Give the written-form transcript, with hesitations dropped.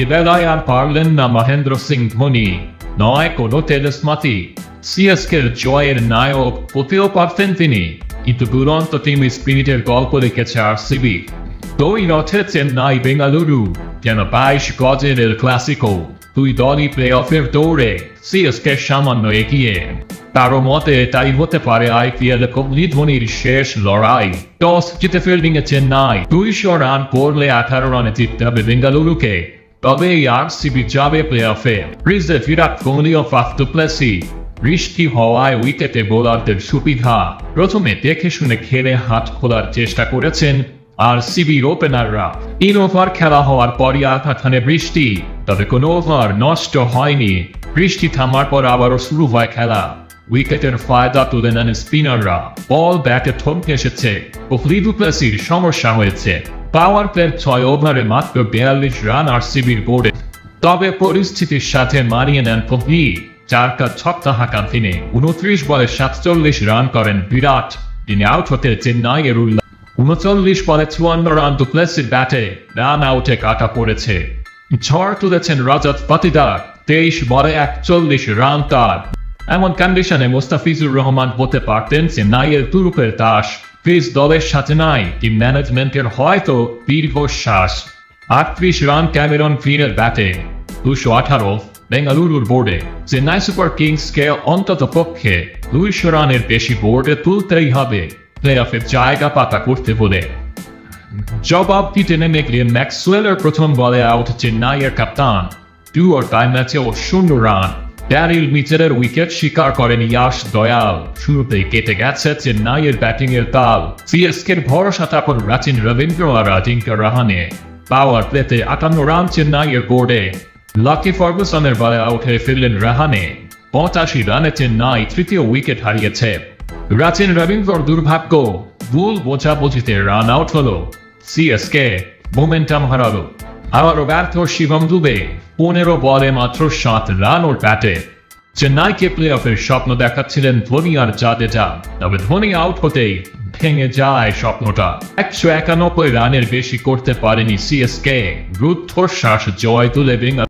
এবেলায় আর পারলেন না মহেন্দ্র সিং ধোনি, নয় কোনো তেজস্মাতি। সিএসকের জয়ের নায়ক হতেও পারতেন তিনি, কিন্তু দুরন্ত টিম স্পিরিটের গল্প লিখেছে আরসিবি। দুই রথে চেন্নাই বেঙ্গালুরু, যেন 22 গজের এল ক্লাসিকো। দুই দলই প্লে অফের দৌড়ে, সিএসকে সামান্য এগিয়ে। কারো মতে এটাই হতে পারে আইপিএলে কোহলি ধোনির শেষ লড়াই। টস জিতে ফিল্ডিংয়ে চেন্নাই 200 রান করলে 18 রানে জিততে হবে বেঙ্গালুরুকে, তবে আরসিবি যাবে প্লে অফে। ক্রিজে বিরাট কোহলি ও ফাফ ডু প্লেসি। বৃষ্টি হওয়ায় উইকেটে বোলারদের সুবিধা, প্রথমে দেখে শুনে খেলে হাত খোলার চেষ্টা করেছেন আরসিবির ওপেনাররা। 3 ওভার খেলা হওয়ার পরই আঘাতানে বৃষ্টি, তবে কোনো ওভার নষ্ট হয়নি। বৃষ্টি থামার পর আবারও শুরু হয় খেলা। উইকেটের ফায়দা তুলে নেন স্পিনাররা। বল ব্যাটে থমকে এসেছে, কোহলি ডু প্লেসির সমস্যা হয়েছে। পাওয়ার প্লের 6 ওভারে মাত্র 42 রান আরসিবির বোর্ডে, তবে পরিস্থিতির সাথে মানিয়ে নেন কোহলি। 4টা ছক্কা হাঁকান তিনি। 29 বলে 47 রান করেন বিরাট। তিনি আউট হতে চেন্নাইয়ের 39 বলে 54 রান ডু প্লেসির ব্যাটে, রান আউটে কাটা পড়েছে। ঝড় তুলেছেন রজত পাটিদার, 23 বলে 41 রান তার। এমন কন্ডিশনে মোস্তাফিজুর রহমান হতে পারতেন চেন্নাইয়ের তুরুপের তাস। ফিজ দলের সাথে নাই, টিম ম্যানেজমেন্টের হয়তো দীর্ঘশ্বাস। 38 রান ক্যামেরন গ্রিনের ব্যাটে, 218 বেঙ্গালুরুর বোর্ডে। চেন্নাই সুপার কিংসকে অন্তত পক্ষে 200 রানের বেশি বোর্ডে তুলতেই হবে প্লে অফে জায়গা পাতা করতে বলে। জবাব দিতে নেমে গ্লেন ম্যাক্সওয়েলের প্রথম বলে আউট চেন্নাইয়ের কাপ্তান। 2 or টাই ম্যাচে ও 0 রান। ড্যারিল মিচেলের উইকেট শিকার করেন ইয়াশ দয়াল। শুরুতেই কেটে গেছে চেন্নাইয়ের ব্যাটিংয়ের তাল। সিএসকের ভরসা তারপর রাচিন রবীন্দ্র আর আজিঙ্ক্য রাহানে। পাওয়ার প্লেতে 58 রান চেন্নাইয়ের বোর্ডে। লাকি ফার্গুসনের বলে আউট হয়ে ফিরলেন রাহানে। 85 রানে চেন্নাই তৃতীয় উইকেট হারিয়েছে। রাচিন রবীন্দ্রর দুর্ভাগ্য, ভুল বোঝাবুঝিতে রান আউট হলো। সিএসকে মোমেন্টাম হারালো। আবারও ব্যর্থ শিবম দুবে, 15 বলে মাত্র 7 রান ওর ব্যাটে। চেন্নাইকে প্লে অফের স্বপ্ন দেখাচ্ছিলেন ধোনি আর জাদেজা, তবে ধোনি আউট হতেই ভেঙে যায় স্বপ্নটা। 191 রানের বেশি করতে পারেনি সিএসকে। রুদ্ধশ্বাস জয় তুলে বেঙ্গালুরু।